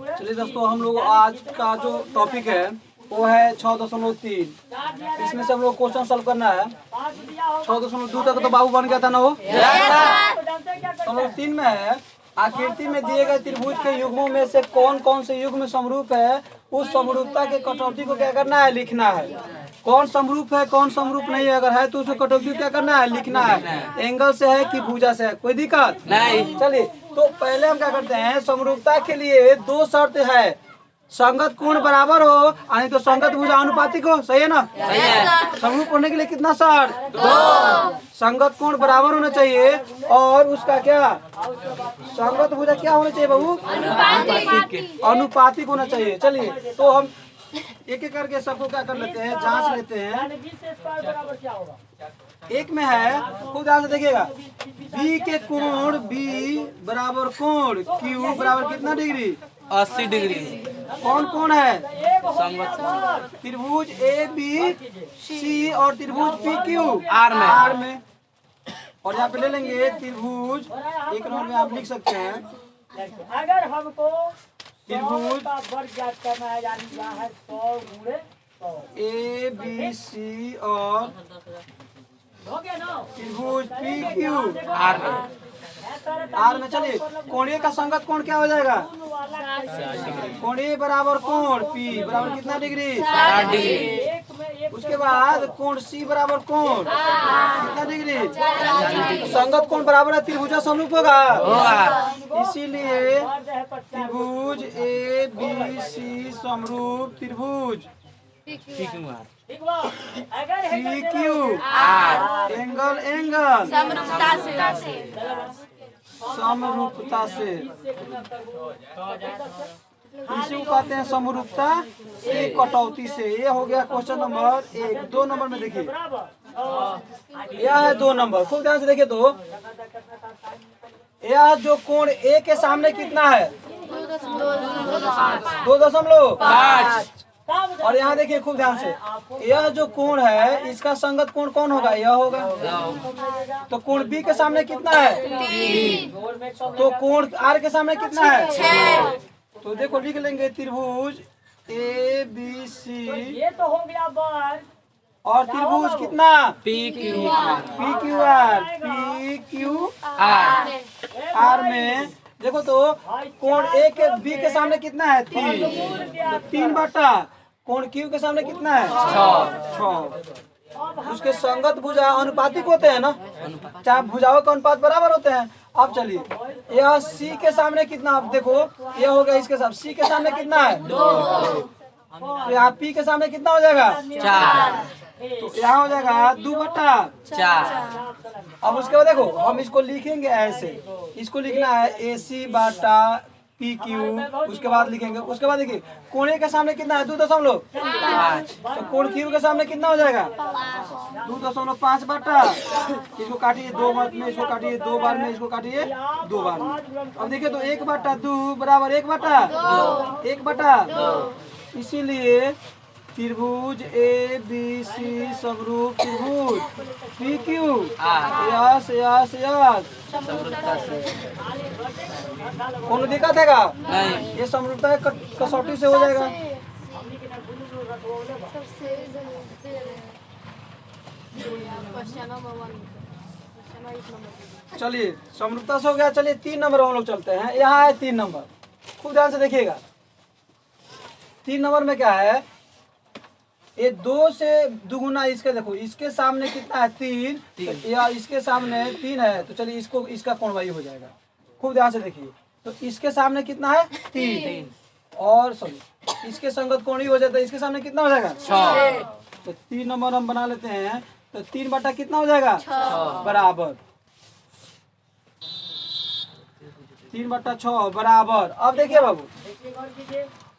चलिए दोस्तों, हम लोग आज का जो टॉपिक है वो है 6.3। इसमें से हम लोग क्वेश्चन सॉल्व करना है। 6.2 तक तो बाबू बन गया था ना वो। तो हम लोग 3 में है। आकृति में दिए गए त्रिभुज के युग्मों में से कौन कौन से युग्म समरूप है, उस समरूपता के कटौती को क्या करना है, लिखना है। कौन समरूप है, कौन समरूप नहीं है, अगर है तो उसको कटौती क्या करना है, लिखना है। एंगल से है कि भुजा से है, कोई दिक्कत नहीं। चलिए तो पहले हम क्या करते हैं, समरूपता के लिए 2 शर्त है। संगत कोण बराबर हो, यानी तो संगत भुजा अनुपातिक हो, सही है ना? सही है। समरूप होने के लिए कितना शर्त? 2। संगत कोण बराबर होना चाहिए और उसका क्या, संगत भुजा क्या होना चाहिए बाबू? अनुपातिक होना चाहिए। चलिए तो हम एक एक करके सबको क्या कर लेते हैं, जांच लेते हैं। एक में है, खूब ध्यान से देखिएगा, बी के कोण बी बराबर कोण क्यू बराबर कितना डिग्री? 80 डिग्री। कौन कौन है? त्रिभुज ए बी सी और त्रिभुज पी क्यू आर में। और यहाँ पे ले लेंगे त्रिभुज, एक नंबर में आप लिख सकते हैं, अगर हमको त्रिभुज वर्ग ज्ञात करना है, यानी यहाँ है 100 गुणे 100 ए बी सी और त्रिभुज पी क्यू आर में। चलिए कोणीय का संगत कोण क्या हो जाएगा? कोणीय बराबर कोण पी बराबर कितना डिग्री? 60 डिग्री। उसके बाद कोण सी बराबर कोण कितना डिग्री? संगत कोण बराबर है, त्रिभुजा समरूप होगा। इसीलिए त्रिभुज ए बी सी समरूप त्रिभुज पी क्यू आर एंगल समरूपता से इसी को कहते हैं समरूपता से कटौती से। ये हो गया क्वेश्चन नंबर 1। 2 नंबर में देखिए, यह है 2 नंबर। खूब ध्यान से देखिए तो यह जो कोण ए के सामने कितना है? 2.5। और यहाँ देखिए खूब ध्यान से, यह जो कोण है इसका संगत कोण कौन होगा? यह होगा। तो कोण बी के सामने कितना है? 3। तो कोण आर के सामने कितना है? 6। तो देखो लिख लेंगे त्रिभुज ए बी सी, ये तो हो गया वर्ग, और त्रिभुज कितना? पी क्यू आर में। देखो तो कोण ए के बी के सामने कितना है? 3। तो 3 बटा कोण क्यू के सामने कितना है? 6। उसके संगत भुजा अनुपातिक होते हैं ना, चाहे भुजाओं का अनुपात बराबर होते हैं। अब चलिए यह सी के सामने कितना, आप देखो यह हो गया इसके सामने, सी के सामने कितना है? 2। तो यहाँ पी के सामने कितना हो जाएगा? 4। तो यहाँ हो जाएगा 2/4। अब उसके बाद देखो हम इसको लिखेंगे ऐसे, इसको लिखना है ए सी बटा पी क्यू। उसके बाद लिखेंगे, उसके बाद देखिए कोणे के सामने कितना है? 2.5। तो कोण क्यू के सामने कितना हो जाएगा? 2.5 बटा, इसको काटिए 2 बार में, इसको काटिए 2 बार में, इसको काटिए 2 बार में। अब देखिए तो 1/2 बराबर 1/2। इसीलिए त्रिभुज ए बी सी समरूप त्रिभुज पी क्यू यस। कौन दिक्कत है? नहीं। ये समरूपता कसौटी से हो जाएगा। चलिए समरूपता से हो गया। चलिए 3 नंबर हम लोग चलते हैं। यहाँ है 3 नंबर, खूब ध्यान से देखिएगा। 3 नंबर में क्या है, ये 2 से दुगुना इसके, देखो इसके सामने कितना है? 3। तो या इसके सामने 3 है, तो चलिए इसको इसका कोण वाई हो जाएगा। खूब ध्यान से देखिए तो इसके सामने कितना है? 3। और सॉरी इसके संगत कोण ही हो जाता है, इसके सामने कितना हो जाएगा? 6। तो 3 नंबर हम बना लेते हैं। तो 3 बटा कितना हो जाएगा? 6 बराबर 3/6 बराबर। अब देखिए बाबू,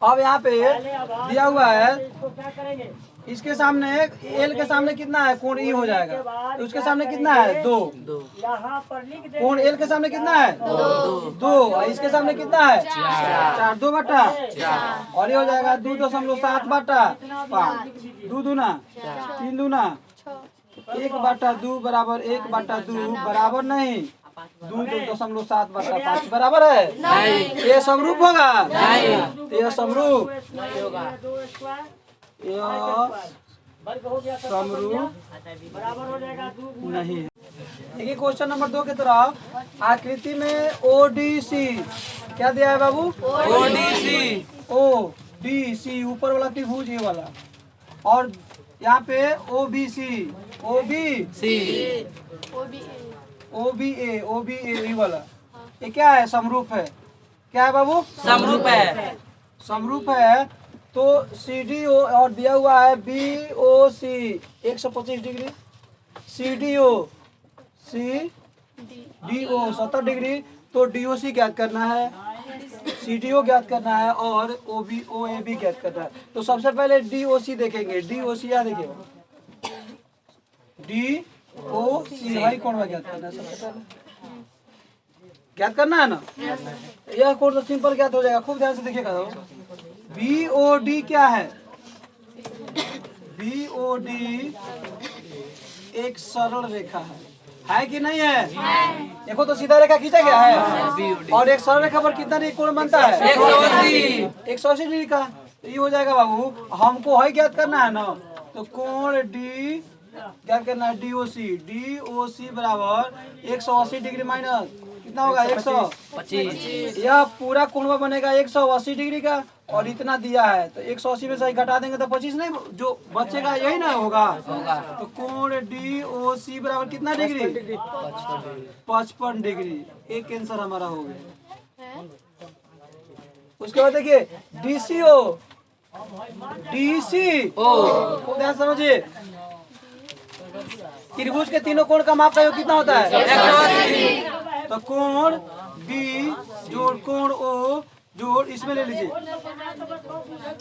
अब यहाँ पे दिया हुआ है, इसके सामने एल के सामने कितना है? कोण ई हो जाएगा। तो उसके सामने कितना है? 2। कोण एल के सामने कितना है? 2। इसके सामने कितना है? 4। 2/4 और ये हो जाएगा 2.7/5। 2 दूना 3 दूना 1/2 बराबर 1/2 बराबर नहीं 2.7/5 बराबर है? नहीं। ये समरूप होगा? नहीं। ये समरूप समरूप बराबर हो जाएगा 2 नहीं है। देखिए क्वेश्चन नंबर 2 की तरफ आकृति में ODC क्या दिया है बाबू? ODC ऊपर वाला त्रिभुज ये वाला, और यहाँ पे OBA ये वाला, ये क्या है? समरूप है। क्या है बाबू? समरूप है। समरूप है। तो CDO और दिया हुआ है BOC 125 डिग्री, CDO 70 डिग्री। तो DOC ज्ञात करना है, CDO ज्ञात करना है और OAB ज्ञात करना है। तो सबसे पहले DOC देखेंगे। DOC यहाँ देखिए, DOC भाई कौन ज्ञात करना है? सबसे पहले ज्ञात करना है ना। यह कोड तो सिंपल ज्ञात हो जाएगा, खूब ध्यान से देखिएगा। BOD क्या है? BOD एक सरल रेखा है कि नहीं है? देखो तो सीधा रेखा खींचा गया है, और एक सरल रेखा पर कितना डिग्री कोण बनता है? 180 डिग्री का। तो ये हो जाएगा बाबू, हमको है ज्ञात करना है ना, तो कोण D ज्ञात करना है। DOC बराबर 180 डिग्री माइनस कितना होगा? 125। यह पूरा कोण बनेगा 180 डिग्री का, और इतना दिया है तो 180 में से घटा देंगे तो 25 नहीं जो बचेगा यही ना होगा। तो कोण DOC बराबर कितना डिग्री? 55 डिग्री। एक आंसर हमारा हो गया। उसके बाद देखिए DCO ध्यान समझिए, त्रिभुज के तीनों कोण का माप का योग कितना होता है? 180। तो कोण B जोड़ कोण O जोड़ इसमें ले लीजिए,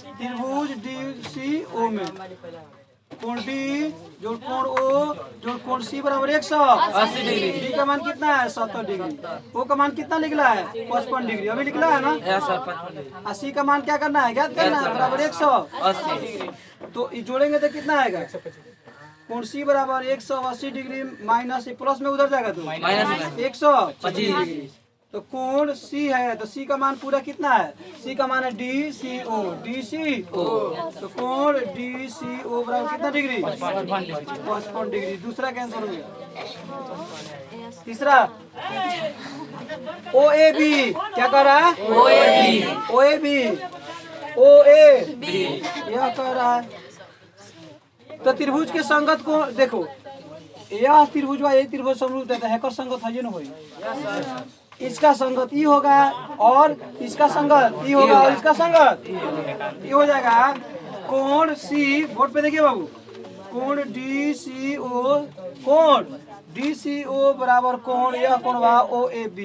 त्रिभुज DCO में कोण D जोड़ कोण O जोड़ कोण C बराबर 180 डिग्री। D का मान कितना है? 70 डिग्री। O का मान कितना निकला है? 55 डिग्री। अभी निकला है ना। C का मान क्या करना है? ज्ञात करना है, बराबर 180। तो जोड़ेंगे तो कितना आएगा? कोण C बराबर 180 डिग्री माइनस प्लस में उधर जाएगा तो माइनस 125 डिग्री। तो कोण C है तो C का मान पूरा कितना है? C का मान है DCO। तो कोण DCO बराबर कितना डिग्री? 55 डिग्री। दूसरा कैंसिल हो गया। तीसरा OAB क्या कर रहा है? OAB यह कर रहा है। तो त्रिभुज के संगत को देखो, यह त्रिभुज व यही त्रिभुज समरूप देता है, संगत है ना होई। इसका संगत ई होगा और इसका संगत ई होगा और इसका संगत ई हो जाएगा। कोण C बोर्ड पे देखिए बाबू, कोण DCO बराबर कोण यह कोण हुआ OAB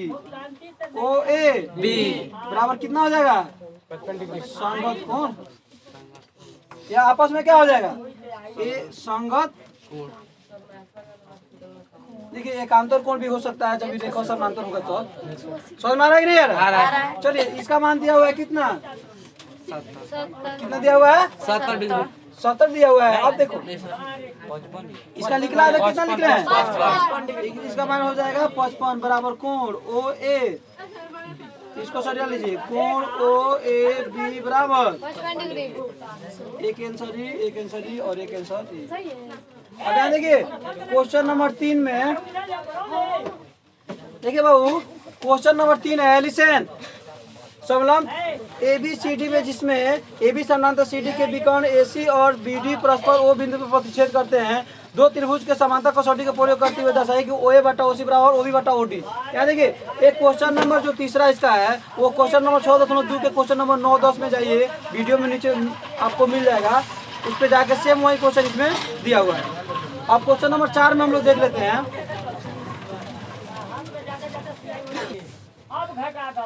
बराबर कितना हो जाएगा? संगत कोण। या आपस में क्या हो जाएगा? ये संगत। देखिए एकांतर कोण भी हो सकता है, जब रेखा समांतर होगा तो। समझ में आ रहा है कि नहीं आ रहा? चलिए इसका मान दिया हुआ है कितना? कितना दिया हुआ है? 70 डिग्री। 70 दिया हुआ है। अब देखो इसका निकला है, कितना निकला है? इसका मान हो जाएगा 55 बराबर कोण OA, इसको सरिया लीजिए, कोण OAB बराबर एक आंसर डी और एक आंसर डी। अब यहाँ देखिए क्वेश्चन नंबर 3 में देखिए बाबू, क्वेश्चन नंबर 3 है, लिसन। समलंब ABCD में जिसमें AB समानांतर CD के विकर्ण AC और BD परस्पर O बिंदु पर प्रतिच्छेद करते हैं, दो त्रिभुज के समांतर कसौटी का प्रयोग करते हुए दर्शाइए कि OA बटा OC बराबर OB बटा OD। यहाँ देखिए एक क्वेश्चन नंबर जो तीसरा इसका है वो क्वेश्चन नंबर 6.2 के क्वेश्चन नंबर 9-10 में जाइए, वीडियो में नीचे आपको मिल जाएगा, उस पर जाके सेम वही क्वेश्चन इसमें दिया हुआ है। अब क्वेश्चन नंबर 4 में हम लोग देख लेते हैं।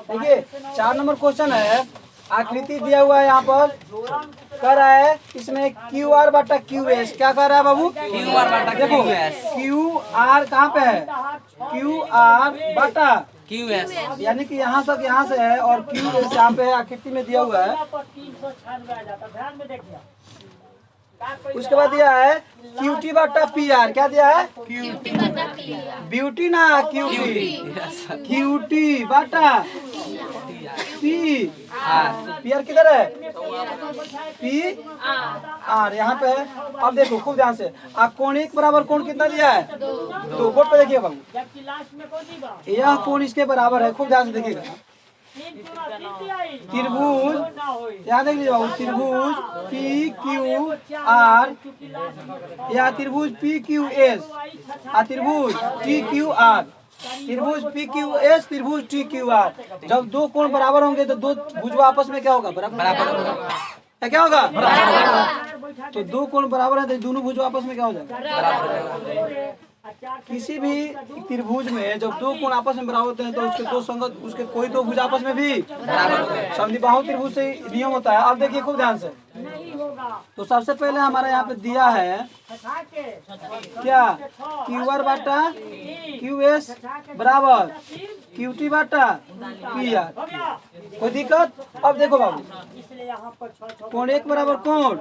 देखिए 4 नंबर क्वेश्चन है, आकृति दिया हुआ है यहाँ पर, कह रहा है इसमें QR बटा QS। क्या कह रहा है बाबू? QR बटा देखो QR कहाँ पे है? QR बटा QS, यानी कि यहाँ तक यहाँ से है और QS यहाँ पे आकृति में दिया हुआ है। उसके बाद दिया है क्यूटी बटा पी आर। क्या दिया है? ब्यूटी ना क्यूटी, क्यूटी बटा पी आर किधर है? पी आर यहाँ पे है। अब देखो खूब ध्यान से, आप कोण एक बराबर कोण कितना दिया है? 2। बोर्ड पे देखिए बाबू, यह कोण इसके बराबर है। खूब ध्यान से देखिएगा, त्रिभुज, यहाँ देख लीजिए बाबू, त्रिभुज पी क्यू आर या त्रिभुज पी क्यू एस और त्रिभुज टी क्यू आर, त्रिभुज पी क्यू एस, त्रिभुज टी क्यू आर। जब दो कोण बराबर होंगे तो दो भुज आपस में क्या होगा? बराबर होगा। क्या होगा? तो दो कोण बराबर है तो दोनों भुज आपस में क्या हो जाएगा? किसी भी त्रिभुज में जब दो कोण आपस में बराबर होते हैं तो उसके दो संगत, उसके कोई दो भुज आपस में भी समद्विबाहु त्रिभुज से नियम होता है। अब देखिए खूब ध्यान से, तो सबसे पहले हमारा यहाँ पे दिया है क्या? क्यू आर बाटा क्यू एस बराबर क्यूटी बाटा पी आर। कोई दिक्कत? अब देखो बाबू, कोण एक बराबर कोण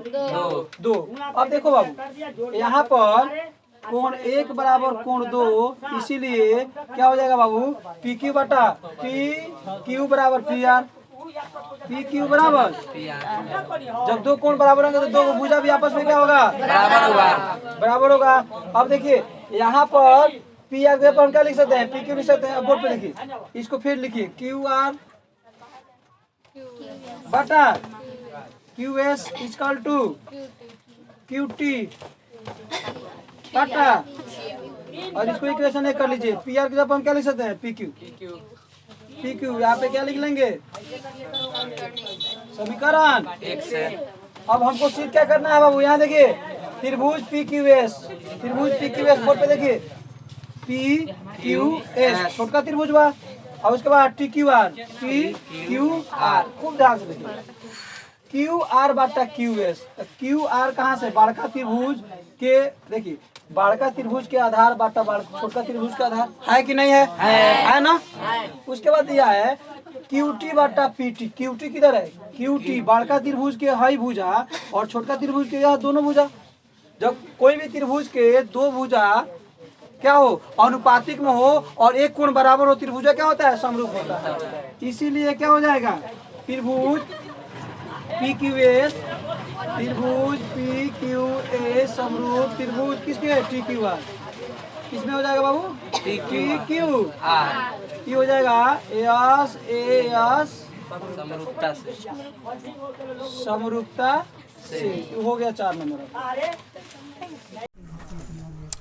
2। अब देखो बाबू, यहाँ पर कोण एक बराबर कोण 2, इसीलिए क्या हो जाएगा बाबू? पी क्यू बटा पी क्यू बराबर पी आर। पी क्यू बराबर, जब दो कोण बराबर होंगे तो दो भुजा भी आपस में क्या होगा? बराबर होगा। अब देखिए यहाँ पर पी आर के पर क्या लिख सकते हैं? पी क्यू लिख सकते हैं। बोर्ड पे लिखिए, इसको फिर लिखिए क्यू आर बटा Q S equal to Q T बटा, और इसको इक्वेशन एक कर लीजिए। पी आर के जब हम क्या लिख सकते हैं? P Q. पी क्यू यहाँ पे क्या लिख लेंगे? समीकरण 1 से। अब हमको सिद्ध क्या करना है बाबू? यहाँ देखिए, त्रिभुज पी क्यू एस, त्रिभुज पी क्यू एस, बोर्ड पे देखिए, पी क्यू एस छोटका त्रिभुज हुआ, और उसके बाद T Q R, T Q R. खूब ध्यान से देखिए, क्यू आर बाटा क्यू एस। क्यू आर कहाँ से? बड़का त्रिभुज के, देखिए बड़का त्रिभुज के आधार बाटा छोटका त्रिभुज का आधार है कि नहीं है? है ना? उसके बाद दिया है क्यूटी बाटा पीटी। क्यूटी किधर है? क्यूटी बड़का त्रिभुज के हाई भुजा और छोटका त्रिभुज के यह दोनों भुजा। जब कोई भी त्रिभुज के दो भुजा क्या हो? अनुपातिक में हो और एक कोण बराबर हो, त्रिभुजा क्या होता है? समरूप होता है। इसीलिए क्या हो जाएगा? त्रिभुज पी क्यू एस, त्रिभुज पी क्यू एस समरूप त्रिभुज किसके? T Q R. किसमें हो जाएगा बाबू? T Q R. ये हो जाएगा एस ए एस समरूपता से, समरूपता से। हो गया 4 नंबर।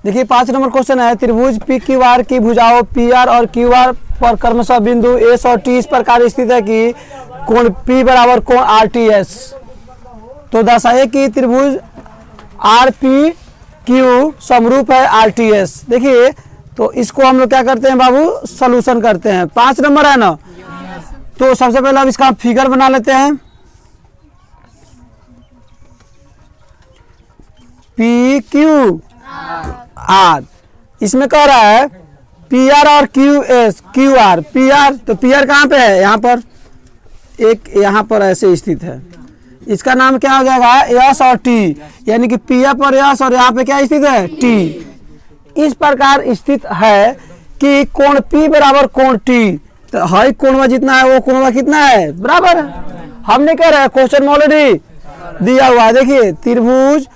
देखिए 5 नंबर क्वेश्चन है, त्रिभुज पी क्यू आर की भुजाओं पी आर और क्यू आर पर क्रमशः बिंदु एस और टी इस प्रकार स्थित है कि कोण P बराबर कोण आर टी एस। तो दर्शाइए कि त्रिभुज आर पी क्यू समरूप है आर टी एस। देखिए तो इसको हम लोग क्या करते हैं बाबू? सॉल्यूशन करते हैं। 5 नंबर है ना, तो सबसे पहले अब इसका फिगर बना लेते हैं। पी क्यू आर, इसमें कह रहा है पी आर और Q S, Q R P R, तो पी आर कहाँ पे है? यहाँ पर एक, यहाँ पर ऐसे स्थित है। इसका नाम क्या हो जाएगा? एस और टी, यानी कि पी आर पर एस और यहाँ पे क्या स्थित है? टी। इस प्रकार स्थित है कि कोण P बराबर कोण T, तो हाई कोण जितना है वो कोण कितना है? बराबर है। हमने कह रहा है क्वेश्चन में ऑलरेडी दिया हुआ है। देखिए त्रिभुज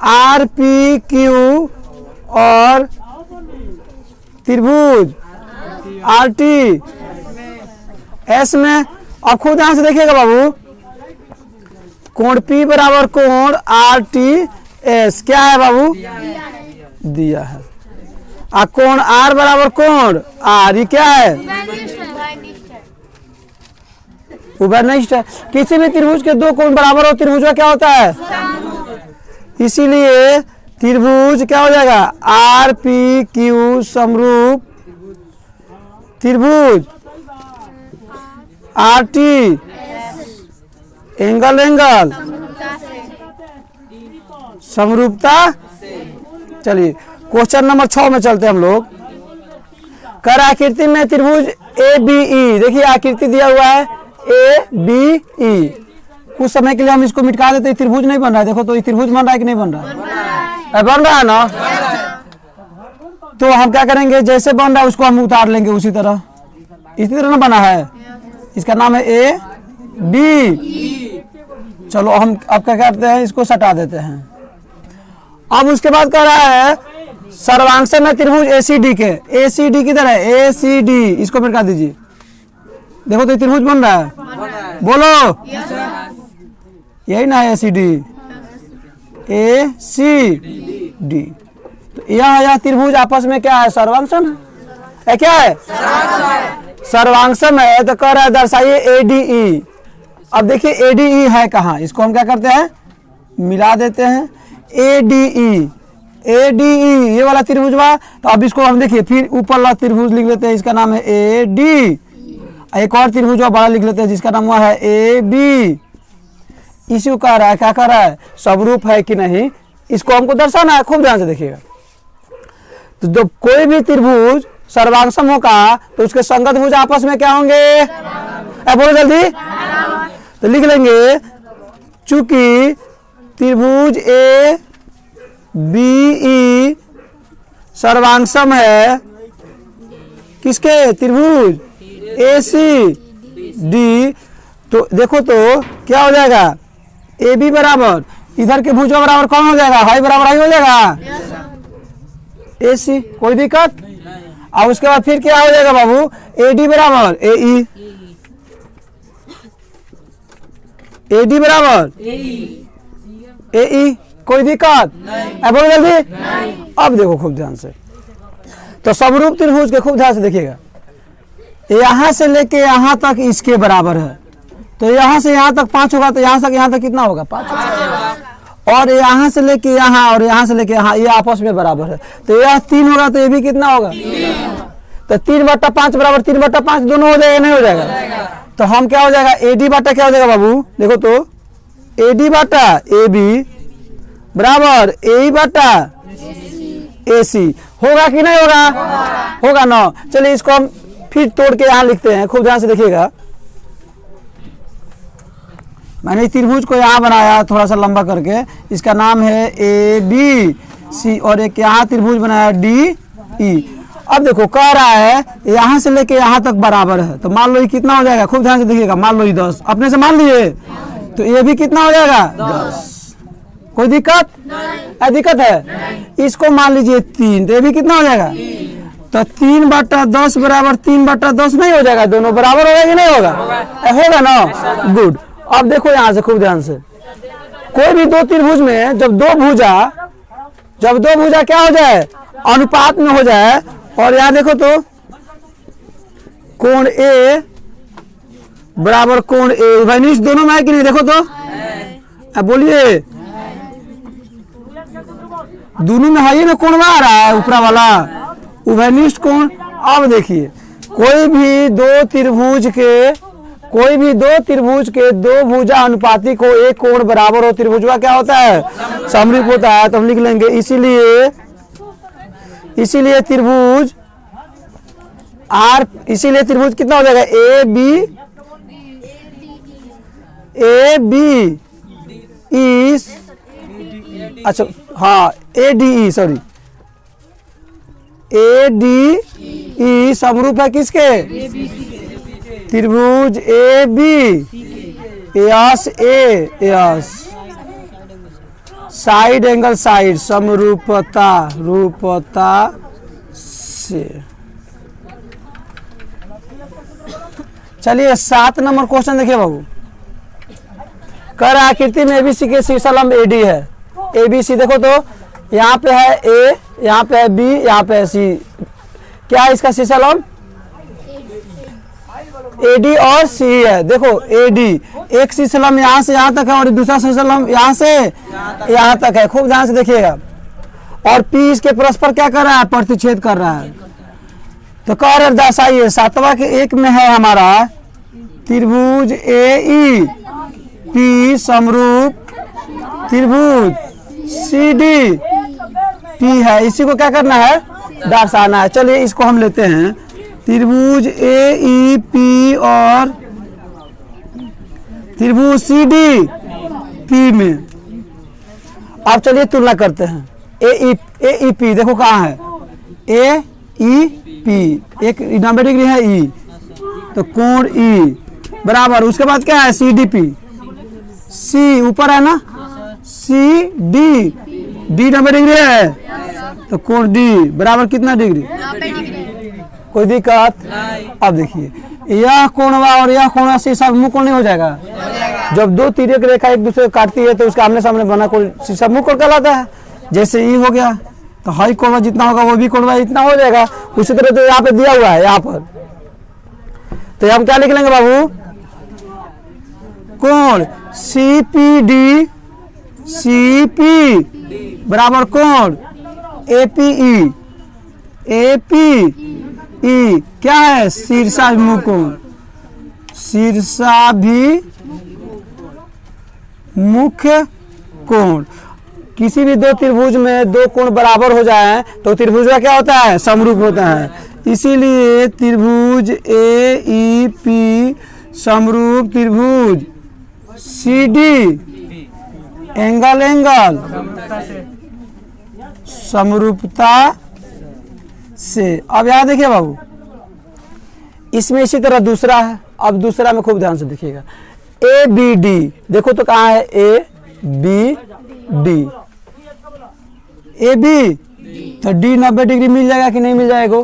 आर पी क्यू और त्रिभुज आर टी एस में, अब खुद ध्यान से देखिएगा बाबू, कोण P बराबर कोण आर टी एस क्या है बाबू? दिया है। और कोण R बराबर कोण R, ये क्या है? उभयनिष्ठ है। किसी भी त्रिभुज के दो कोण बराबर हो, त्रिभुज का क्या होता है? इसीलिए त्रिभुज क्या हो जाएगा? आर पी क्यू समरूप त्रिभुज आर टी एंगल एंगल समरूपता। चलिए क्वेश्चन नंबर 6 में चलते हैं हम लोग। कर आकृति में त्रिभुज ए बी ई, देखिए आकृति दिया हुआ है ए बी ई, कुछ समय के लिए हम इसको मिटा देते, त्रिभुज नहीं बन रहा है। देखो तो ये त्रिभुज बन रहा है कि नहीं बन रहा है? बन रहा है ना। तो हम क्या करेंगे, जैसे बन रहा है उसको हम उतार लेंगे उसी तरह, इसी तरह ना बना है। इसका नाम है ए डी। चलो हम अब क्या करते हैं, इसको सटा देते हैं। अब उसके बाद कह रहा है सर्वांगसम है त्रिभुज एसीडी के। एसीडी किधर है? एसीडी, इसको मिटा दीजिए। देखो तो ये त्रिभुज बन रहा है, बोलो यही ना है एसीडी, एसीडी। तो यह त्रिभुज आपस में क्या है? सर्वांगसम है। क्या है? सर्वांगसम है। तो कह रहा है दर्शाइए एडीई। अब देखिए एडीई है कहाँ, इसको हम क्या करते हैं, मिला देते हैं। एडीई, एडीई ये वाला त्रिभुज हुआ। तो अब इसको हम देखिए फिर ऊपर वाला त्रिभुज लिख लेते हैं, इसका नाम है एडी। एक और त्रिभुज बड़ा लिख लेते हैं जिसका नाम हुआ है ए बी। इसी को कह रहा है, क्या कह रहा है, समरूप है कि नहीं, इसको हमको दर्शाना है। खूब ध्यान से देखिएगा। तो जब कोई भी त्रिभुज सर्वांगसम होगा तो उसके संगत भुज आपस में क्या होंगे? बोलो जल्दी। तो लिख लेंगे, चूंकि त्रिभुज ए बी ई सर्वांगसम है किसके? त्रिभुज ए सी डी। तो देखो तो क्या हो जाएगा, ए बी बराबर इधर के भुजों बराबर कौन हो जाएगा? हाई बराबर हाई हो जाएगा, ए सी। कोई दिक्कत? और उसके बाद फिर क्या हो जाएगा बाबू? ए डी बराबर ए ई, ए डी बराबर ए ई। कोई दिक्कत? बोलो जल्दी। अब देखो खूब ध्यान से, तो समरूप त्रिभुज के खूब ध्यान से देखिएगा। यहाँ से लेके यहाँ तक इसके बराबर है, तो यहाँ से यहाँ तक 5 होगा, तो यहाँ से यहाँ तक कितना होगा? 5 होगा। और यहाँ से लेके यहाँ और यहाँ से लेके यहाँ, ये आपस में बराबर है, तो यह 3 होगा, तो ये भी कितना होगा? तो 3/5 बराबर 3/5 दोनों हो जाएगा, नहीं हो जाएगा? तो हम क्या हो जाएगा, ए डी बाटा क्या हो जाएगा बाबू? देखो तो A D Bata A B बराबर ए बाटा ए सी होगा कि नहीं होगा? होगा ना। चलिए इसको हम फिर तोड़ के यहाँ लिखते हैं, खूब ध्यान से देखिएगा। मैंने इस त्रिभुज को यहाँ बनाया थोड़ा सा लंबा करके, इसका नाम है ए बी सी, और एक यहाँ त्रिभुज बनाया डी ई। अब देखो कह रहा है यहाँ से लेके यहाँ तक बराबर है, तो मान लो ये कितना हो जाएगा? खूब ध्यान से देखिएगा। मान लो ये 10 अपने से मान लिए, तो ये भी कितना हो जाएगा? 10। कोई दिक्कत? दिक्कत है? इसको मान लीजिए 3, तो ये भी कितना हो जाएगा? तो 3/10 बराबर 3/10 नहीं हो जाएगा? दोनों बराबर होगा कि नहीं होगा? होगा ना। गुड। अब देखो यहाँ से खूब ध्यान से, कोई भी दो त्रिभुज में जब दो भुजा क्या हो जाए? अनुपात में हो जाए। और यहाँ देखो तो कोण ए बराबर कोण ए उभयनिष्ठ दोनों में है कि नहीं? देखो तो अब बोलिए, दोनों में है ना कोण आ रहा है ऊपरा वाला, उभयनिष्ठ कोण। अब देखिए कोई भी दो त्रिभुज के दो भुजा अनुपाती को एक कोण बराबर हो, त्रिभुज का क्या होता है? समरूप होता है। तो हम लिख लेंगे इसीलिए त्रिभुज आर, इसीलिए त्रिभुज कितना हो जाएगा? ए बी ई, अच्छा हाँ A D E, sorry A D E समरूप है किसके? त्रिभुज A B S S, side angle side, समरूपता रूपता से। चलिए 7 नंबर क्वेश्चन देखिए बाबू। कह रहा आकृति में एबीसी के शीर्षलंब एडी है। एबीसी देखो तो यहाँ पे है ए, यहाँ पे है बी, यहाँ पे है सी। क्या है इसका शीर्षलंब? एडी और सी है। देखो एडी, एक शीर्षलंब यहाँ से यहाँ तक है और दूसरा शीर्षलंब यहाँ से यहाँ तक है। खूब ध्यान से देखिएगा। और पी इसके परस्पर क्या कर रहा है? प्रतिच्छेद कर रहा है। तो कह रहे दर्शाइए 7वां के 1 में है हमारा त्रिभुज ए ई पी समरूप त्रिभुज सी डी पी है। इसी को क्या करना है? दर्शाना है। चलिए इसको हम लेते हैं, त्रिभुज ए ई पी और त्रिभुज सी डी पी में। अब चलिए तुलना करते हैं। ए ई पी देखो कहाँ है, ए ई पी, एक 90 डिग्री है ई, तो कोण ई बराबर, उसके बाद क्या है सी डी पी, सी ऊपर है ना, सी डी, डी 90 डिग्री है, तो कोण डी बराबर कितना डिग्री, 90 डिग्री। कोई दिक्कत। अब देखिए यह कोणवा और यह कोणवा शीर्षक मुख कोण नहीं हो जाएगा। जब दो तिर्यक रेखा एक दूसरे को काटती है तो उसके आमने सामने बना कोण शीर्षक मुख कोण कहलाता है। जैसे ई हो गया तो हाई कोणवा जितना होगा वो भी कोणवा इतना हो जाएगा। उसी तरह तो यहाँ पे दिया हुआ है यहाँ पर, तो हम क्या लिख लेंगे बाबू, कोण C P D, C P बराबर कोण A P E, A P E क्या है शीर्षाभिमुख कोण, शीर्षाभिमुख कोण। किसी भी दो त्रिभुज में दो कोण बराबर हो जाए तो त्रिभुज का क्या होता है, समरूप होता है। इसीलिए त्रिभुज ए ई पी समरूप त्रिभुज सी डी एंगल एंगल समरूपता से। अब यहाँ देखिए बाबू, इसमें इसी तरह दूसरा है। अब दूसरा में खूब ध्यान से देखिएगा, ए बी डी देखो तो कहाँ है, A B D, A B तो डी 90 डिग्री मिल जाएगा कि नहीं मिल जाएगा।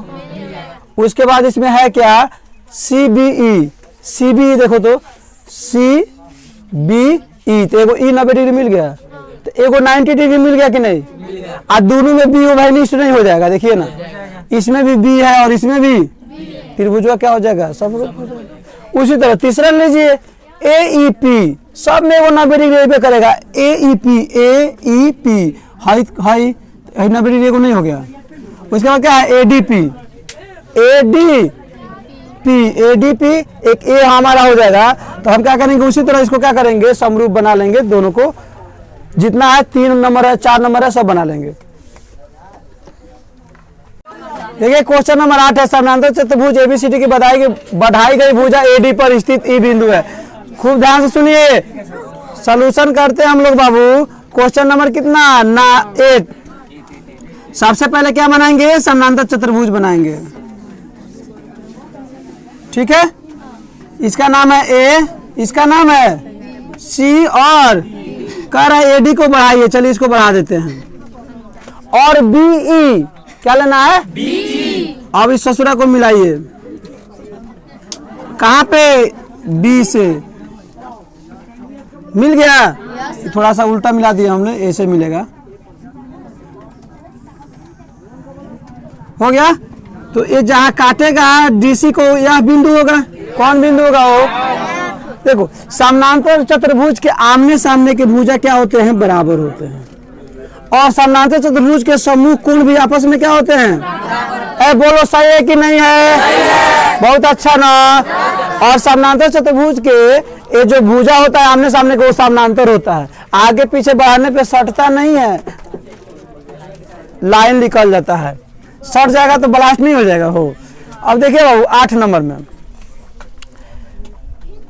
उसके बाद इसमें है क्या, C B E, C B E देखो तो सी बी ई, तो एगो ई 90 डिग्री मिल गया, तो एगो 90 डिग्री मिल गया कि नहीं, और दोनों में बी ओवरलिस्ट नहीं हो जाएगा। देखिए ना, इसमें भी बी है और इसमें भी, त्रिभुज का क्या हो जाएगा, समरूप हो जाएगा। उसी तरह तीसरा लीजिए, ए ई पी, सब में वो 90 डिग्री पे करेगा, A E P, A E P high high 90 degree को नहीं हो गया। उसके बाद क्या है, A D P, A D P, A D P एक ए हमारा हो जाएगा। तो हम क्या करेंगे, उसी तरह इसको क्या करेंगे, समरूप बना लेंगे दोनों को, जितना है 3 नंबर है 4 नंबर है सब बना लेंगे। देखिए क्वेश्चन नंबर 8 है, समानांतर चतुर्भुज एबीसीडी की बढ़ाई गई भुजा एडी पर स्थित ई बिंदु है। खूब ध्यान से सुनिए, सॉल्यूशन करते हैं हम लोग बाबू। क्वेश्चन नंबर कितना ना 8। सबसे पहले क्या बनाएंगे, समानांतर चतुर्भुज बनाएंगे, ठीक है। इसका नाम है ए, इसका नाम है सी, और कह रहा है एडी को बढ़ाइए, चलिए इसको बढ़ा देते हैं। और बीई क्या लेना है, बी। अब इस ससुरा को मिलाइए, कहाँ पे, बी से मिल गया। थोड़ा सा उल्टा मिला दिया हमने, ऐसे मिलेगा, हो गया। तो ये जहाँ काटेगा डीसी को, यह बिंदु होगा, कौन बिंदु होगा वो, देखो समानांतर चतुर्भुज के आमने सामने के भुजा क्या होते हैं, बराबर होते हैं। और समानांतर चतुर्भुज के समूह कोण भी आपस में क्या होते हैं, बोलो सही है कि नहीं है, बहुत अच्छा ना। और समानांतर चतुर्भुज के ये जो भुजा होता है आमने सामने के, वो समानांतर होता है, आगे पीछे बढ़ाने पे सटता नहीं है, लाइन निकल जाता है, सट जाएगा तो ब्लास्ट नहीं हो जाएगा हो। अब देखिए बाबू 8 नंबर में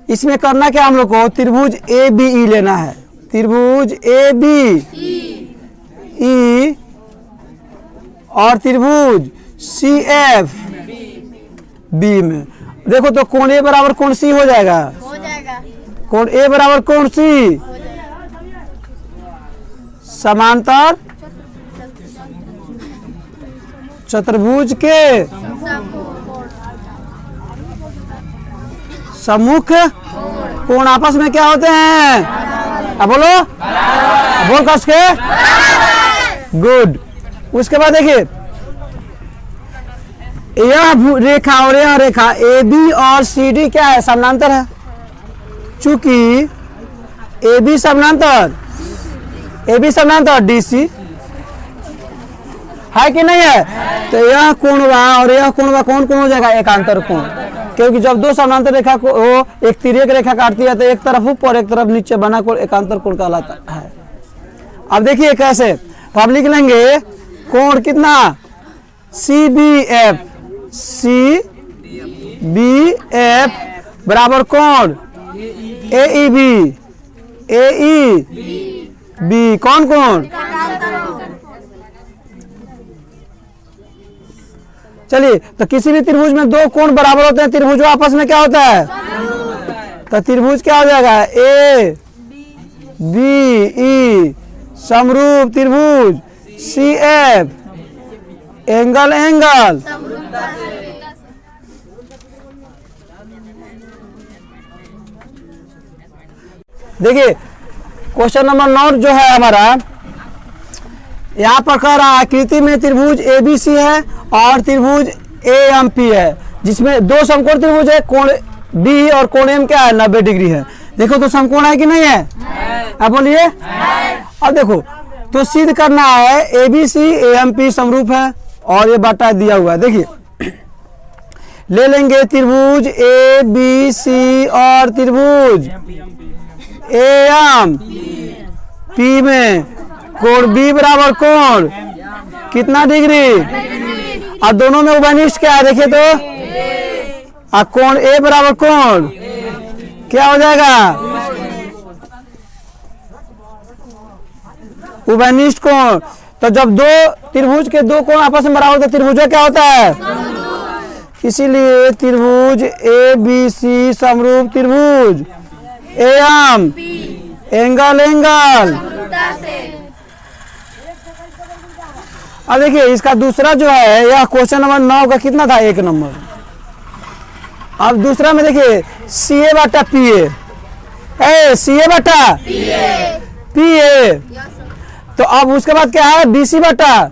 इसमें करना क्या, हम लोग को त्रिभुज ए बी ई लेना है, त्रिभुज ए बी ई और त्रिभुज सी एफ बी में। देखो तो कोण ए बराबर कोण सी हो जाएगा, हो जाएगा, कोण ए बराबर कोण सी, समांतर चतुर्भुज के सम्मुख कोण आपस में क्या होते हैं, अब बोलो, बोल कस के, गुड। उसके बाद देखिए यह रेखा और यह रेखा ए बी और सी डी क्या है, समानांतर है। चूंकि ए बी समानांतर डी सी है कि नहीं है, तो यह कोणवा और यह कोणवा कौन कौन हो जाएगा, एकांतर कोण। क्योंकि जब दो समानांतर रेखा को एक तिर्यक रेखा काटती है तो एक तरफ ऊपर एक तरफ नीचे बना कोण एकांतर कोण कहलाता है। अब देखिए कैसे, तो आप लिख लेंगे कोण कितना, सी बी एफ बराबर कोण ए ई बी, ए ई बी, कौन कौन? चलिए, तो किसी भी त्रिभुज में दो कोण बराबर होते हैं, त्रिभुज आपस में क्या होता है? तो त्रिभुज क्या हो जाएगा? ए बी ई समरूप त्रिभुज, सी एफ एंगल एंगल। देखिए क्वेश्चन नंबर 9 जो है हमारा, यहाँ पर कह रहा आकृति में त्रिभुज एबीसी है और त्रिभुज एएमपी है, जिसमें दो समकोण त्रिभुज है, कोण बी और कोण एम क्या है? 90 डिग्री है। देखो तो समकोण है कि नहीं है? अब बोलिए। अब देखो तो सिद्ध करना है एबीसी एएमपी समरूप है और ये बाटा दिया हुआ है। देखिए ले लेंगे त्रिभुज ए बी सी और त्रिभुज एएम पी में कोण बी बराबर कोण कितना डिग्री? और दोनों में उभयनिष्ठ क्या है? देखिए तो और कोण ए बराबर कोण क्या हो जाएगा? उभयनिष्ठ कोण। तो जब दो त्रिभुज के दो कोण आपस में बराबर होते हैं, त्रिभुज क्या होता है? इसीलिए त्रिभुज ए बी सी समरूप त्रिभुज एएम एंगल एंगल। अब देखिए इसका दूसरा जो है, यह क्वेश्चन नंबर 9 का कितना था? 1 नंबर। अब दूसरा में देखिए सी ए बटा पी ए, सी ए बटा पी ए। तो अब उसके बाद क्या है? बी सी बटा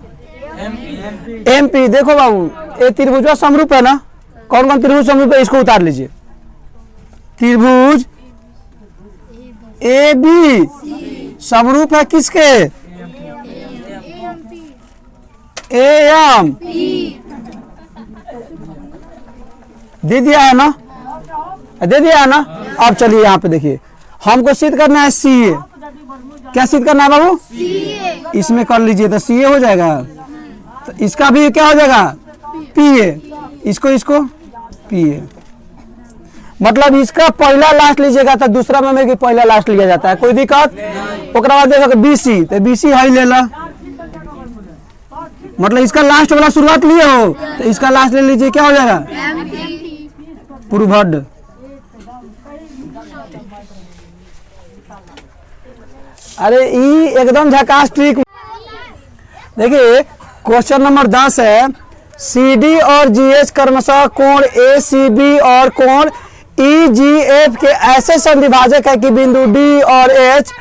एम पी। देखो बाबू ये त्रिभुज समरूप है ना, कौन कौन त्रिभुज समरूप है? इसको उतार लीजिए। त्रिभुज ए बी समरूप है किसके? एएम दे दिया है ना, दे दिया है ना। अब चलिए यहाँ पे देखिए, हमको सिद्ध करना है सी ए। क्या सिद्ध करना है बाबू? इसमें कर लीजिए तो सी ए हो जाएगा। तो इसका भी क्या हो जाएगा? P A. इसको इसको पी ए, मतलब इसका पहला लास्ट लीजिएगा तो दूसरा में मेरे पहला लास्ट लिया जाता है, कोई दिक्कत? ओकरा बाद देखो बी सी, तो बी सी है ले ला, मतलब इसका लास्ट वाला शुरुआत लिए हो तो इसका लास्ट ले लीजिए, क्या हो जाएगा? पूर्वभड। अरे ई एकदम झकास ट्रिक। देखिए क्वेश्चन नंबर 10 है, सी डी और जी एच क्रमशः कोण ए सी बी और कोण ई जी एफ के ऐसे समविभाजक है कि बिंदु डी और एच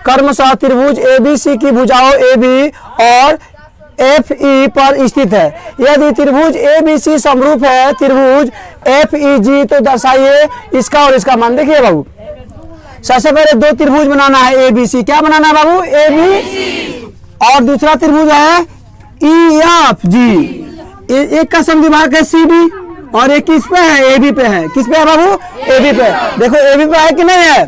क्रमशः त्रिभुज ए बी सी की भुजाओं ए बी और एफ ई पर स्थित है। यदि त्रिभुज ए बी सी समरूप है त्रिभुज एफ ई जी, तो दर्शाइए इसका और इसका मान। देखिए बाबू सबसे पहले दो त्रिभुज बनाना है ए बी सी। क्या बनाना है बाबू? A B. और दूसरा त्रिभुज है ई एफ जी। एक का समद्विभाजक है सी डी और एक किस पे है? ए बी पे है। किस पे है बाबू? ए बी पे। देखो ए बी पे है कि नहीं है?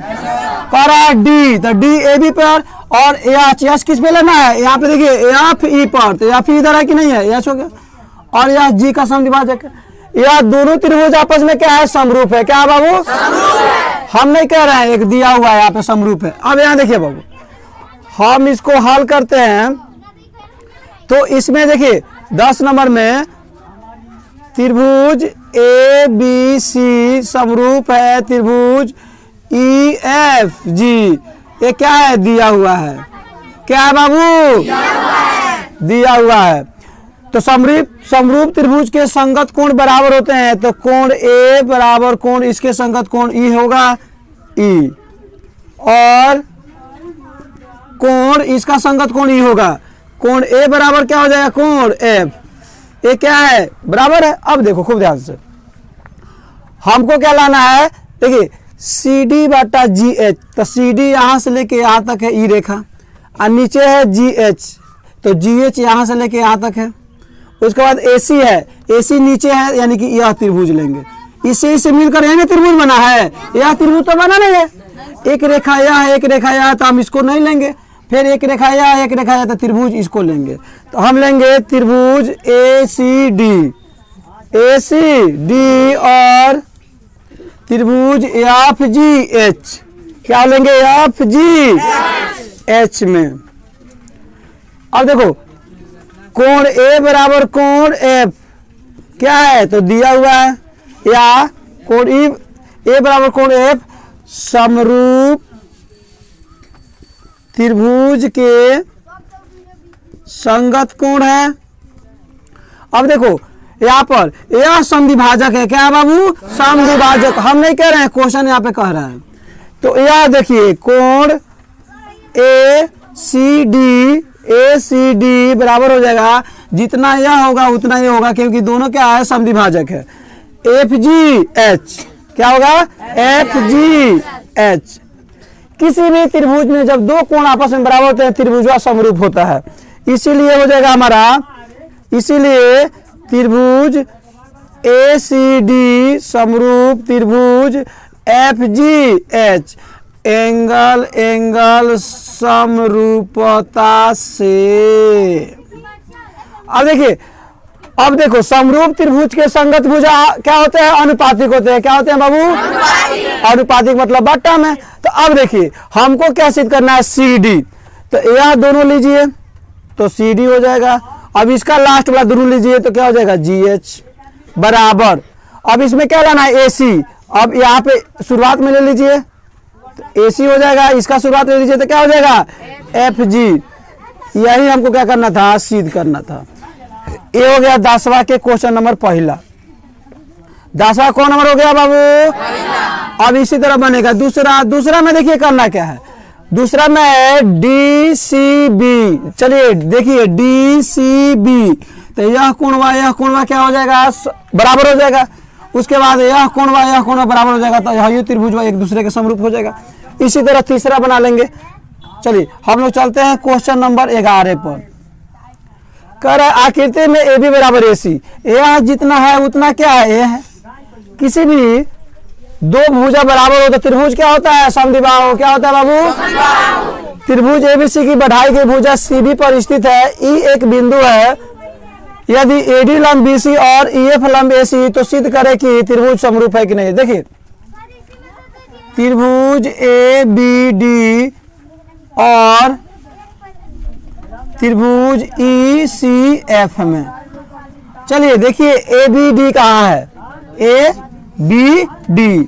पर डी, तो डी ए बी पर और एच किस पे लेना है? यहाँ पे देखिए एफ ई पर, तो एफ इधर है कि नहीं है? एच हो गया। और यह जी का समद्विभाजक है। यह दोनों त्रिभुज आपस में क्या है? समरूप है। क्या बाबू? हम नहीं कह रहे हैं, एक दिया हुआ है यहाँ पे समरूप है। अब यहाँ देखिए बाबू, हम इसको हल करते हैं तो इसमें देखिए 10 नंबर में त्रिभुज ए बी सी समरूप है त्रिभुज ई एफ जी। ये क्या है? दिया हुआ है। क्या है बाबू? दिया हुआ है। तो समरूप त्रिभुज के संगत कोण बराबर होते हैं, तो कोण ए बराबर कोण इसके संगत कोण ई होगा ई, और कोण इसका संगत कोण ई होगा। कोण ए बराबर क्या हो जाएगा? कोण एफ। ये क्या है? बराबर है। अब देखो खूब ध्यान से, हमको क्या लाना है? देखिए सी डी बटा जी एच, तो सी डी यहाँ से लेके यहाँ तक है ई रेखा, और नीचे है जी एच, तो जी एच यहाँ से लेके यहाँ तक है। उसके बाद ए सी है, ए सी नीचे है, यानी कि यह त्रिभुज लेंगे। इससे मिलकर यह त्रिभुज बना है। यह त्रिभुज तो बना नहीं है, एक रेखा यह है, एक रेखा यह, तो हम इसको नहीं लेंगे। फिर एक रेखा यह, एक रेखा यह, तो त्रिभुज इसको लेंगे। तो हम लेंगे त्रिभुज ए सी डी और त्रिभुज एफ जी एच। क्या लेंगे एफ जी एच में। अब देखो कोण ए बराबर कोण एफ क्या है तो दिया हुआ है, या कोण ए बराबर कोण एफ समरूप त्रिभुज के संगत कोण है। अब देखो यहाँ पर यह समद्विभाजक है, क्या है बाबू समद्विभाजक, हम नहीं कह रहे हैं, क्वेश्चन यहाँ पे कह रहा है। तो यह देखिए कोण ए सी डी बराबर हो जाएगा, जितना यह होगा उतना ये होगा, क्योंकि दोनों क्या है समद्विभाजक है। एफ जी एच क्या होगा एफ जी एच। किसी भी त्रिभुज में जब दो कोण आपस में बराबर होते हैं त्रिभुज समरूप होता है, इसीलिए हो जाएगा हमारा, इसीलिए त्रिभुज ए सी डी समरूप त्रिभुज एफ जी एच एंगल समरूपता से। अब देखो समरूप त्रिभुज के संगत भुजा क्या होते हैं अनुपातिक होते हैं, क्या होते हैं बाबू अनुपातिक मतलब बट्टा में। तो अब देखिए हमको क्या सिद्ध करना है सी डी, तो यह दोनों लीजिए तो सी डी हो जाएगा। अब इसका लास्ट वाला दोनों लीजिए तो क्या हो जाएगा जी एच बराबर, अब इसमें क्या लाना है ए सी, अब यहाँ पे शुरुआत में ले लीजिए तो ए सी हो जाएगा, इसका शुरुआत ले लीजिए तो क्या हो जाएगा एफ जी। यही हमको क्या करना था सिद्ध करना था। ये हो गया 10वां के क्वेश्चन नंबर पहला। 10वां कौन नंबर हो गया बाबू। अब इसी तरह बनेगा दूसरा में देखिए करना क्या है, दूसरा में है डी सी बी। चलिए देखिए डी सी बी, तो यह कोणवा क्या हो जाएगा बराबर हो जाएगा, उसके बाद यह कोणवा बराबर हो जाएगा, तो यह त्रिभुज एक दूसरे के समरूप हो जाएगा। इसी तरह तीसरा बना लेंगे। चलिए हम लोग चलते हैं क्वेश्चन नंबर 11 पर। कह रहा है आकृति में ए बी बराबर ए सी, यह जितना है उतना क्या है ए है। किसी भी दो भुजा बराबर हो तो त्रिभुज क्या होता है समद्विबाहु, क्या होता है बाबू त्रिभुज एबीसी की बढ़ाई गई भुजा सीबी पर स्थित है, ई एक बिंदु है, यदि एडी लंब बीसी और ईएफ लंब एसी तो सिद्ध करे कि त्रिभुज समरूप है कि नहीं। देखिए त्रिभुज ए बी डी और त्रिभुज ई सी एफ में, चलिए देखिए ए बी डी कहाँ है ए बी डी,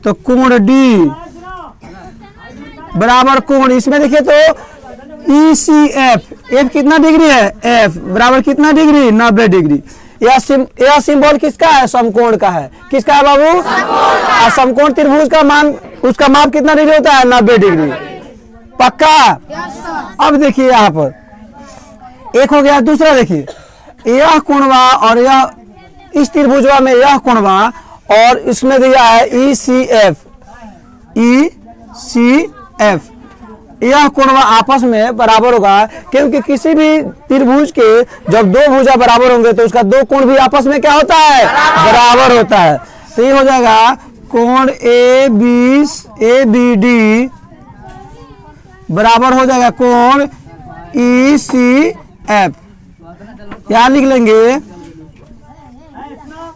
तो कोण डी बराबर कोण इसमें देखिए तो ई सी एफ, एफ कितना डिग्री है एफ बराबर कितना डिग्री 90 डिग्री। यह सिंबल किसका है समकोण का है, किसका है बाबू समकोण त्रिभुज का मान उसका माप कितना डिग्री होता है 90 डिग्री पक्का। अब देखिए यहाँ पर एक हो गया, दूसरा देखिए यह कोणवा और यह इस त्रिभुजवा में यह कोणवा और इसमें दिया है ई सी एफ, यह कोणवा आपस में बराबर होगा, क्योंकि किसी भी त्रिभुज के जब दो भुजा बराबर होंगे तो उसका दो कोण भी आपस में क्या होता है बराबर होता है। तो ये हो जाएगा कोण ए बी डी बराबर हो जाएगा कोण ई सी एफ। क्या लिख लेंगे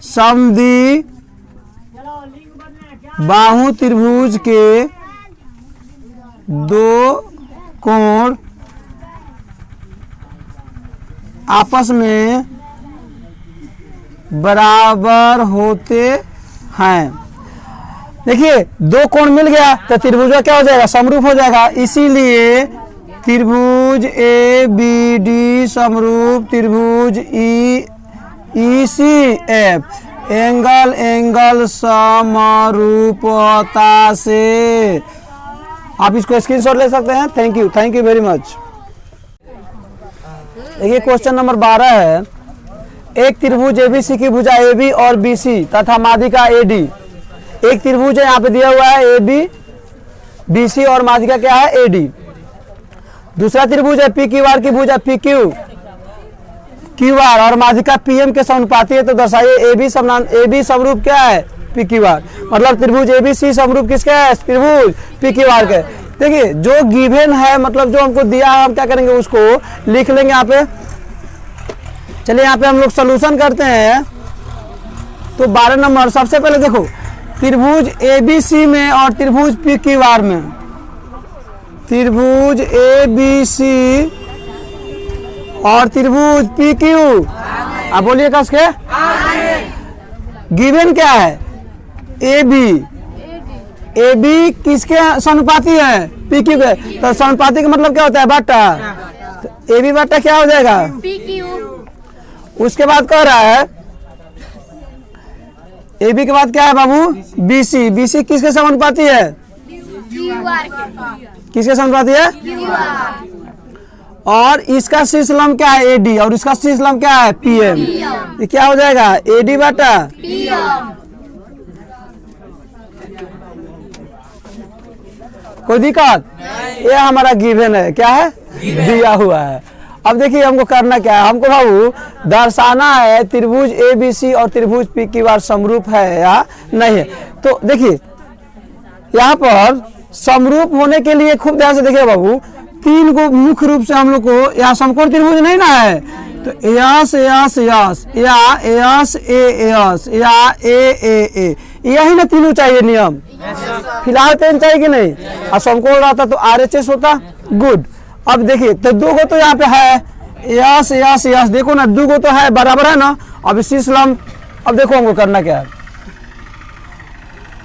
समद्विबाहु त्रिभुज के दो कोण आपस में बराबर होते हैं। देखिए दो कोण मिल गया तो त्रिभुज क्या हो जाएगा समरूप हो जाएगा, इसीलिए त्रिभुज ए बी डी समरूप त्रिभुज ई सी एफ एंगल समरूपता से। आप इसको स्क्रीनशॉट ले सकते हैं। Thank you very much. देखिए क्वेश्चन नंबर 12 है, एक त्रिभुज एबीसी की भुजा एबी और बीसी तथा माध्यिका एडी। एक त्रिभुज है यहाँ पे दिया हुआ है एबी, बीसी और माध्यिका क्या है एडी। दूसरा त्रिभुज है पी क्यू आर की भुजा पी क्यू आर और माध्यिका पीएम के समानुपाती है, तो दर्शाइए एबी समरूप क्या है पी क्यू आर, मतलब त्रिभुज एबीसी समरूप किसका है त्रिभुज पी क्यू आर के। देखिए जो गिवन है मतलब जो हमको दिया है हम क्या करेंगे उसको लिख लेंगे यहाँ पे। चलिए यहाँ पे हम लोग सोल्यूशन करते हैं। तो 12 नंबर सबसे पहले देखो त्रिभुज ABC में और त्रिभुज PQR में, त्रिभुज ABC और त्रिभुज PQ, आप बोलिए कस के गिवन क्या है? AB किसके समानुपाती है? PQ के। तो समानुपाती का मतलब क्या होता है? बाटा। तो AB बाटा क्या हो जाएगा? PQ। उसके बाद कह रहा है AB के बाद क्या है बाबू? BC किसके समानुपाती है? QR। किसके समानुपाती है? QR। और इसका शीर्षलंब क्या है? AD। और इसका शीर्षलंब क्या है? PM। ये क्या हो जाएगा? AD बाटा PM। कोई दिक्कत? ये हमारा गिवन है। क्या है? दिया हुआ है। अब देखिए हमको करना क्या है, हमको बाबू दर्शाना है त्रिभुज ABC और त्रिभुज PQR समरूप है या नहीं है। तो देखिए यहाँ पर समरूप होने के लिए खूब ध्यान से देखिए बाबू, तीन को मुख्य रूप से हम लोग को यहाँ समकोण त्रिभुज नहीं ना है, तो यस यस यस या यस या ए यही ना तीनों चाहिए नियम। फिलहाल तीन चाहिए कि नहीं? और समकोण रहता तो RHS होता। गुड। अब देखिए तो दो गो तो यहाँ पे है, यस यस यस, देखो ना दो गो तो है, बराबर है ना। अब शीर्षलंब, अब देखो हमको करना क्या है,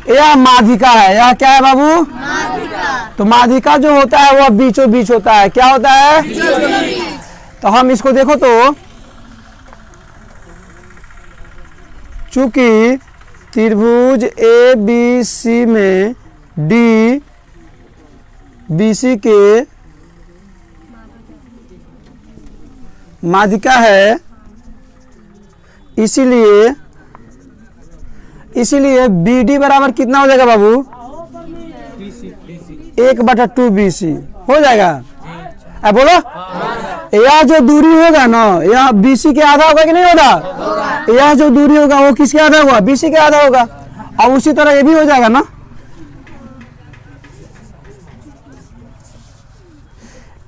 यह माध्यिका है। यह क्या है बाबू? माध्यिका। तो माध्यिका जो होता है वह बीचों बीच होता है। क्या होता है? तो हम इसको देखो तो चूंकि त्रिभुज ABC में BC के माध्यिका है, इसीलिए BD बराबर कितना हो जाएगा बाबू? 1/2 BC हो जाएगा। अब बोलो, यह जो दूरी होगा ना, यह BC के आधा होगा कि नहीं होगा? यह जो दूरी होगा वो किसके आधा होगा? BC के आधा होगा। और उसी तरह ये भी हो जाएगा ना।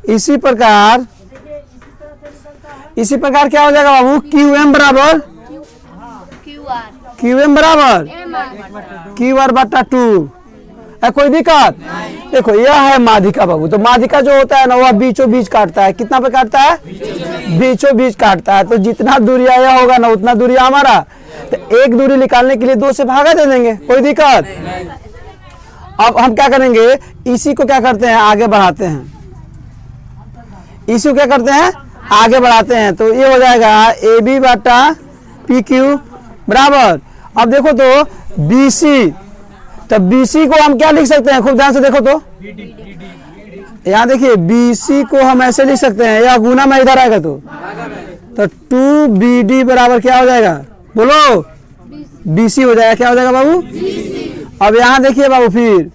इसी प्रकार क्या हो जाएगा बाबू? QM बराबर QM बराबर QR/2। कोई दिक्कत? देखो यह है माध्यिका बाबू। तो माध्यिका जो होता है ना वह बीचों बीच काटता है। कितना पे काटता है? बीचों बीच काटता है। तो जितना दूरी आया होगा ना उतना दूरी हमारा। तो एक दूरी निकालने के लिए 2 से भागा दे देंगे। कोई दिक्कत? अब हम क्या करेंगे, इसी को क्या करते हैं, आगे बढ़ाते हैं। इसी को क्या करते हैं, आगे बढ़ाते हैं। तो ये हो जाएगा AB/PQ बराबर। अब देखो तो BC, तो BC को हम क्या लिख सकते हैं, खूब ध्यान से देखो तो यहाँ देखिए BC को हम ऐसे लिख सकते हैं, या गुना में इधर आएगा तो 2BD बराबर क्या हो जाएगा? बोलो, BC हो जाएगा। क्या हो जाएगा बाबू? अब यहाँ देखिए बाबू, फिर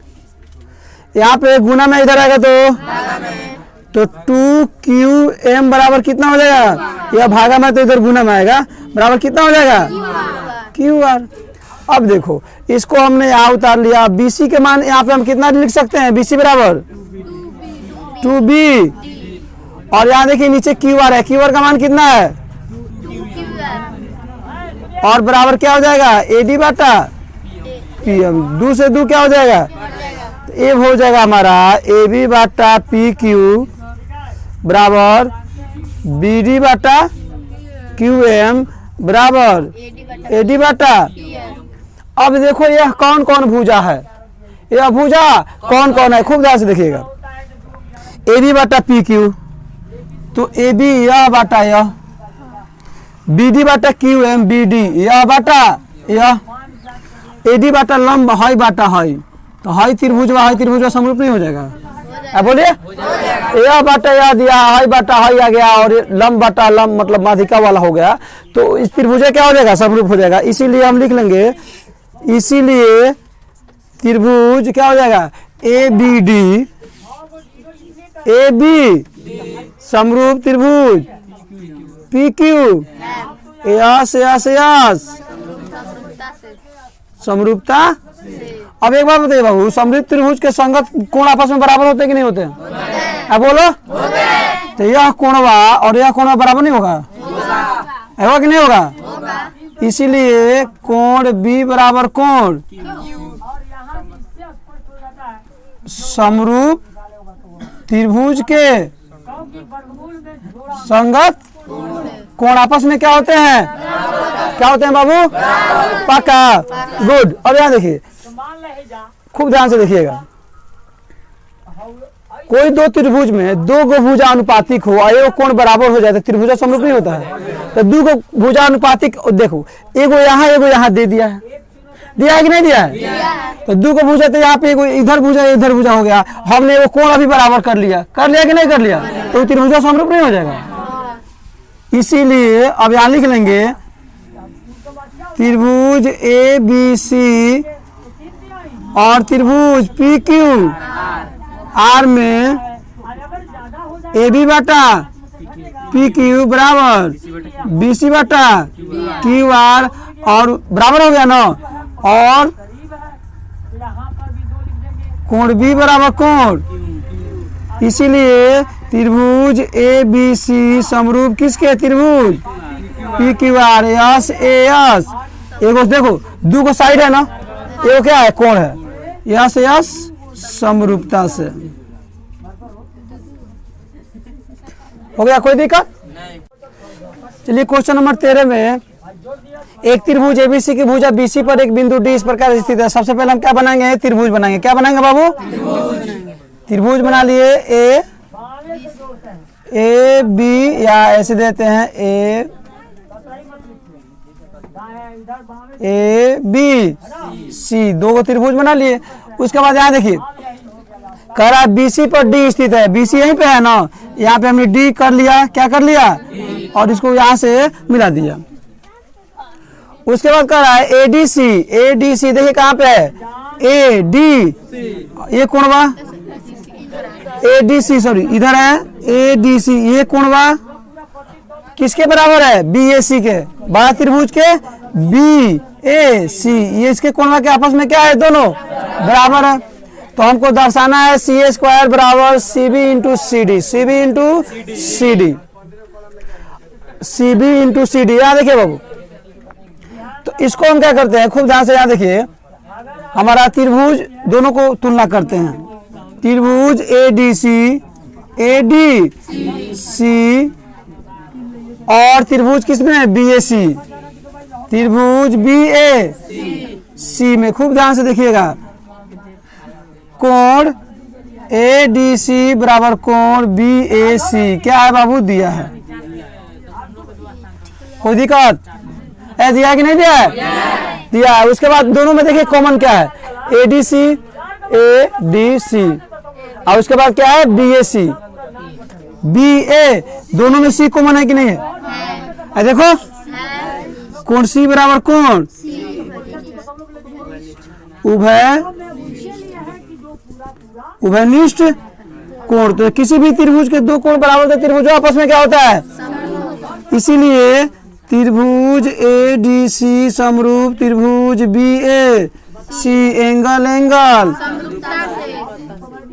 यहाँ पे गुना में इधर आएगा तो 2QM बराबर कितना हो जाएगा? यह भागा में तो इधर गुना में आएगा, बराबर कितना हो जाएगा? QR। अब देखो इसको हमने यहाँ उतार लिया। BC के मान यहाँ पे हम कितना लिख सकते हैं? BC बराबर 2B। और यहाँ देखिए नीचे QR है, QR का मान कितना है? और बराबर क्या हो जाएगा? AD/PM। 2 से 2 क्या हो जाएगा? तो ये हो जाएगा हमारा AB/PQ बराबर BD/QM बराबर AD/। अब देखो यह कौन कौन भुजा है, यह भुजा कौन कौन है, खूब ध्यान से देखिएगा। AB/PQ, तो AB यह बाटा यह, BD/QM BD यह बाटा यह, AD/ लंब हाई बाटा हाई, तो हाई त्रिभुज समरूप नहीं हो जाएगा? बोलिए, यह बाटा यह दिया, हाई बाटा हाई आ गया, और लंब बाटा लंब मतलब माध्यिका वाला हो गया। तो इस त्रिभुज क्या हो जाएगा? समरूप हो जाएगा। इसीलिए हम लिख लेंगे, इसीलिए त्रिभुज क्या हो जाएगा? ABD AB समरूप त्रिभुज PQ यस समरूपता। अब एक बात बताइए बाबू, समरूप त्रिभुज के संगत कोण आपस में बराबर होते कि नहीं होते? अब बोलो, तो यह कोणवा और यह कोणवा बराबर नहीं होगा? होगा कि नहीं होगा? इसीलिए कोण बी बराबर कोण और यहाँ इससे स्पष्ट हो जाता है समरूप त्रिभुज के क्योंकि वर्गमूल में जोड़ा संगत कोण आपस में क्या होते हैं? क्या होते हैं बाबू? पक्का, गुड। अब यहाँ देखिए, तो मान रहे जा खूब ध्यान से देखिएगा। कोई दो त्रिभुज में दो गो भुजा अनुपातिक हो और एक कोण बराबर हो जाए तो त्रिभुजा समरूप नहीं होता है। तो दो गो भुजा अनुपातिक, देखो एगो यहाँ दे दिया है, दिया है कि नहीं दिया है? तो दो को भुजा, तो यहाँ पे एगो इधर भुजा हो गया, हमने वो कोण अभी बराबर कर लिया कि नहीं कर लिया? तो त्रिभुजा समरूप नहीं हो जाएगा। इसीलिए अब यहाँ लिख लेंगे त्रिभुज ए बी सी और त्रिभुज पी क्यू आर में अगर ज्यादा हो जाए ए बी बटा पी क्यू बराबर बी सी बटा क्यू आर, और बराबर हो गया ना, और करीब है तो यहाँ पर भी 2 लिख देंगे। कोण बी बराबर कोण, इसीलिए त्रिभुज ए बी सी समरूप किसके? त्रिभुज पी क्यू आर यस ए यस। एगो देखो दो को साइड है ना, एगो क्या है? कोण है, यस यस समरूपता से हो गया। कोई दिक्कत? चलिए क्वेश्चन नंबर 13 में, एक त्रिभुज एबीसी की भुजा बीसी पर एक बिंदु डी इस प्रकार स्थित है। सबसे पहले हम क्या बनाएंगे? त्रिभुज बनाएंगे। क्या बनाएंगे बाबू? त्रिभुज बना लिए। ए बी, या ऐसे देते हैं ए बी सी, दो को त्रिभुज बना लिए। उसके बाद यहाँ देखिए, कह रहा है बीसी पर डी स्थित है। बीसी यहीं पे है ना, यहाँ पे हमने डी कर लिया, क्या कर लिया, और इसको यहाँ से मिला दिया। उसके बाद कह रहा है एडीसी, एडीसी देखिए कहाँ पे है? ए डी, ये कोण बा एडीसी, सॉरी इधर है एडीसी, ये कोण बा किसके बराबर है? बीएसी के, बड़ा त्रिभुज के बी ए सी, ये इसके कोण के आपस में क्या है? दोनों बराबर है। तो हमको दर्शाना है सी ए स्क्वायर बराबर C B into C D, C B into C D, C B into C D. यहाँ देखिए बाबू, तो इसको हम क्या करते हैं? खूब ध्यान से यहाँ देखिए, हमारा त्रिभुज दोनों को तुलना करते हैं। त्रिभुज ए डी सी और त्रिभुज किसमें है? बी ए सी, त्रिभुज बी ए सी में खूब ध्यान से देखिएगा, कोण ए डी सी बराबर कोण बी ए सी क्या है बाबू? दिया है। कोई दिक्कत है? दिया है कि नहीं दिया है? दिया है। उसके बाद दोनों में देखिए कॉमन क्या है? ए डी सी, और उसके बाद क्या है? बी ए सी, बी ए, दोनों में सी कॉमन है कि नहीं है? देखो कोण सी बराबर कोण उभयनिष्ठ कोण। तो किसी भी त्रिभुज के दो कोण बराबर होते त्रिभुजों आपस में क्या होता है? इसीलिए त्रिभुज ए डी सी समरूप त्रिभुज बी ए सी एंगल एंगल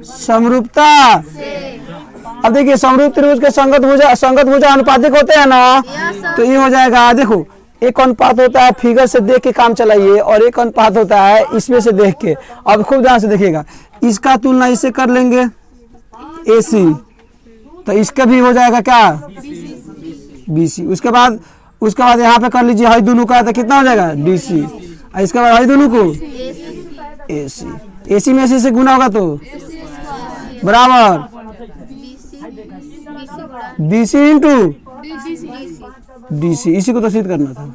समरूपता। अब देखिए समरूप त्रिभुज के संगत भुजा अनुपातिक होते हैं ना, तो ये हो जाएगा। देखो एक अनुपात होता है फिगर से देख के काम चलाइए, और एक अनुपात होता है इसमें से देख के। अब खूब ध्यान से देखिएगा, इसका तुलना इससे कर लेंगे AC, तो इसका भी हो जाएगा क्या? BC। उसके बाद यहाँ पे कर लीजिए, हाई दोनों का, तो कितना हो जाएगा? DC। इसके बाद हाई दोनों को AC, AC में AC से गुना होगा तो बराबर BC इंटू DC। इसी को तो सिद्ध करना था।